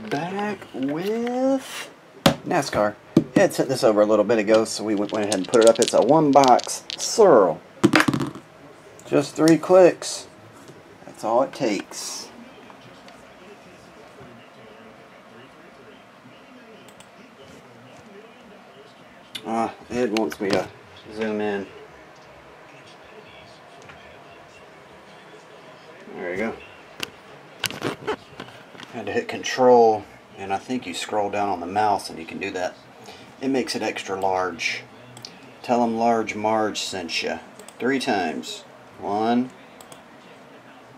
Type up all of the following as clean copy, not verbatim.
back with NASCAR. I had sent this over a little bit ago, so we went ahead and put it up. It's a one-box Searle. Just 3 clicks. That's all it takes. Ed wants me to zoom in. There you go. Had to hit Control, and I think you scroll down on the mouse and you can do that. It makes it extra large. Tell them Large Marge sent you. 3 times. 1,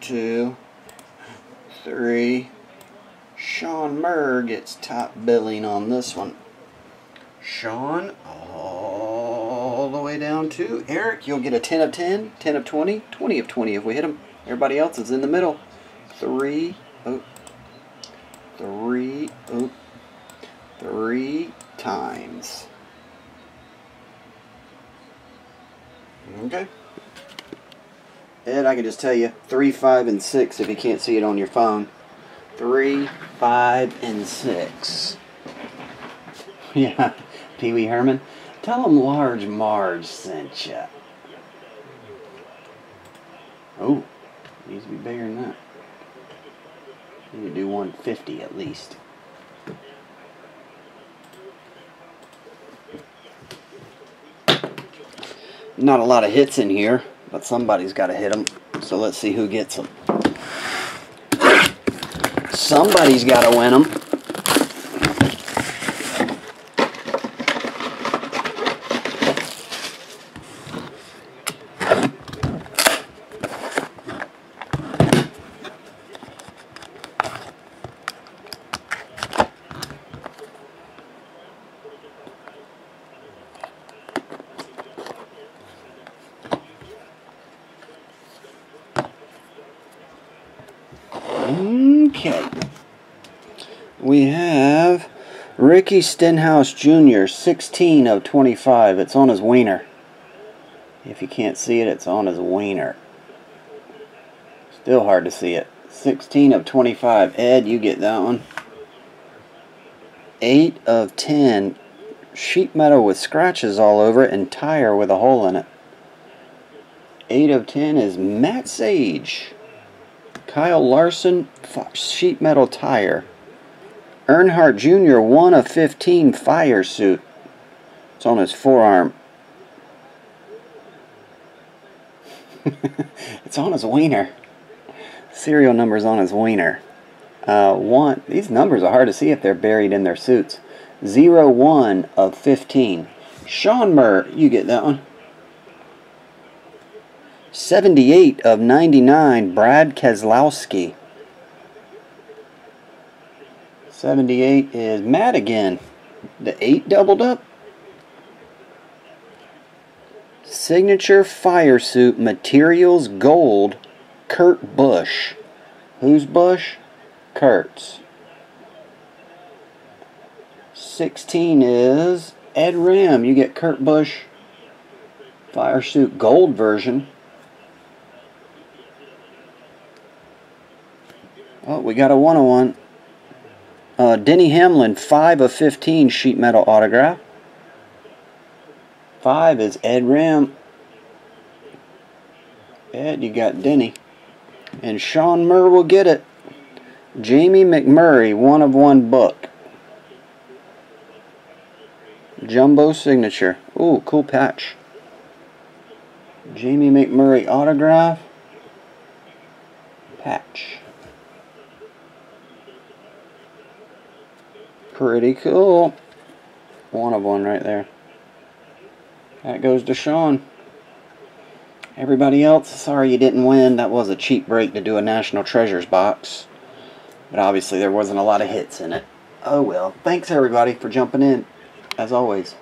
2, 3. Sean Murr gets top billing on this one. Sean, all the way down to Eric. You'll get a 10 of 10, 10 of 20, 20 of 20 if we hit them. Everybody else is in the middle. 3 times. Okay. Ed, I can just tell you 3, 5, and 6 if you can't see it on your phone. 3, 5, and 6. Yeah, Pee Wee Herman. Tell them Large Marge sent you. Oh, needs to be bigger than that. Need to do 150 at least. Not a lot of hits in here, but somebody's got to hit them. So let's see who gets them. Somebody's got to win them. Okay, we have Ricky Stenhouse Jr., 16 of 25. It's on his wiener. If you can't see it, it's on his wiener. Still hard to see it. 16 of 25. Ed, you get that one. 8 of 10. Sheet metal with scratches all over it and tire with a hole in it. 8 of 10 is Matt Sage. Kyle Larson, sheet metal tire. Earnhardt Jr., 1 of 15, fire suit. It's on his forearm. It's on his wiener. Serial number's on his wiener. These numbers are hard to see if they're buried in their suits. 0-1 of 15. Sean Murr, you get that one. 78 of 99, Brad Keselowski. 78 is Matt again. The 8 doubled up. Signature fire suit materials gold, Kurt Busch. Who's Busch? Kurt's. 16 is Ed Ram. You get Kurt Busch fire suit gold version. Oh, we got a 101. Denny Hamlin, 5 of 15 sheet metal autograph. 5 is Ed Ram. Ed, you got Denny. And Sean Murr will get it. Jamie McMurray, 1 of 1 book. Jumbo signature. Ooh, cool patch. Jamie McMurray autograph. Patch. Pretty cool. 1 of 1 right there. That goes to Sean. Everybody else, sorry you didn't win. That was a cheap break to do a National Treasures box. But obviously there wasn't a lot of hits in it. Oh well. Thanks everybody for jumping in, as always.